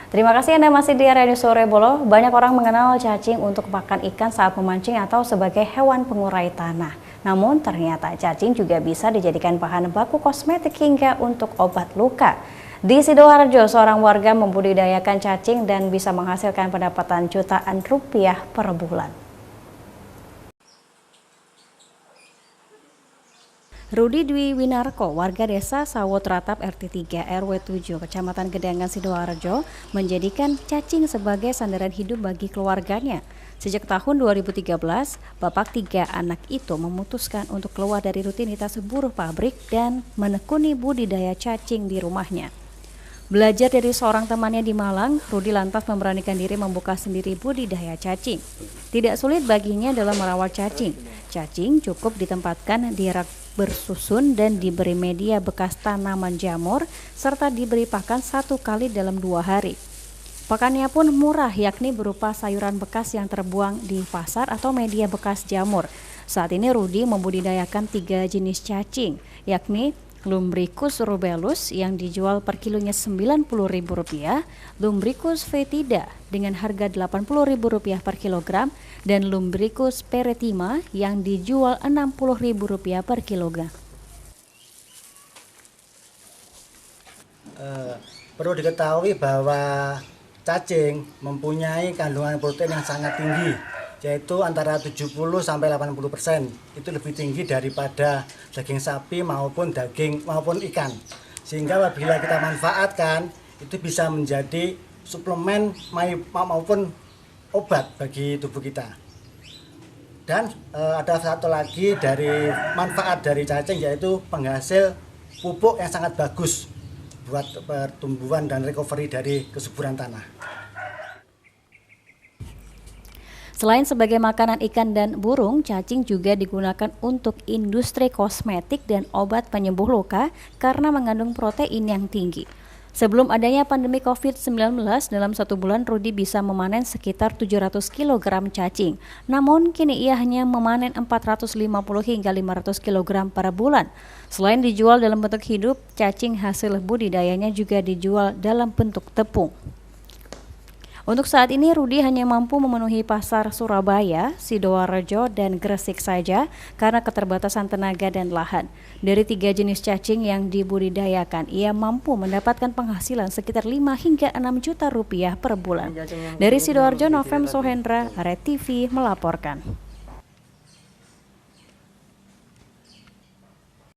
Terima kasih Anda masih di Radio Sore Bolo. Banyak orang mengenal cacing untuk makan ikan saat memancing atau sebagai hewan pengurai tanah. Namun ternyata cacing juga bisa dijadikan bahan baku kosmetik hingga untuk obat luka. Di Sidoarjo, seorang warga membudidayakan cacing dan bisa menghasilkan pendapatan jutaan rupiah per bulan. Rudi Dwi Winarko, warga desa Sawotratap RT 3 RW 7 Kecamatan Gedangan Sidoarjo, menjadikan cacing sebagai sandaran hidup bagi keluarganya. Sejak tahun 2013, bapak 3 anak itu memutuskan untuk keluar dari rutinitas buruh pabrik dan menekuni budidaya cacing di rumahnya. Belajar dari seorang temannya di Malang, Rudi lantas memberanikan diri membuka sendiri budidaya cacing. Tidak sulit baginya dalam merawat cacing. Cacing cukup ditempatkan di rak bersusun dan diberi media bekas tanaman jamur, serta diberi pakan 1 kali dalam 2 hari. Pakannya pun murah, yakni berupa sayuran bekas yang terbuang di pasar atau media bekas jamur. Saat ini Rudi membudidayakan 3 jenis cacing, yakni Lumbricus rubellus yang dijual per kilonya Rp90.000, Lumbricus foetida dengan harga Rp80.000 per kilogram, dan Lumbricus peretima yang dijual Rp60.000 per kilogram. Perlu diketahui bahwa cacing mempunyai kandungan protein yang sangat tinggi, yaitu antara 70-80%. Itu lebih tinggi daripada daging sapi maupun ikan. Sehingga apabila kita manfaatkan, itu bisa menjadi suplemen maupun obat bagi tubuh kita. Dan ada satu lagi dari manfaat dari cacing, yaitu penghasil pupuk yang sangat bagus buat pertumbuhan dan recovery dari kesuburan tanah. Selain sebagai makanan ikan dan burung, cacing juga digunakan untuk industri kosmetik dan obat penyembuh luka karena mengandung protein yang tinggi. Sebelum adanya pandemi COVID-19, dalam 1 bulan Rudi bisa memanen sekitar 700 kg cacing. Namun kini ia hanya memanen 450 hingga 500 kg per bulan. Selain dijual dalam bentuk hidup, cacing hasil budidayanya juga dijual dalam bentuk tepung. Untuk saat ini Rudi hanya mampu memenuhi pasar Surabaya, Sidoarjo, dan Gresik saja karena keterbatasan tenaga dan lahan. Dari 3 jenis cacing yang dibudidayakan, ia mampu mendapatkan penghasilan sekitar 5 hingga 6 juta rupiah per bulan. Dari Sidoarjo, Novem Sohendra, RTV melaporkan.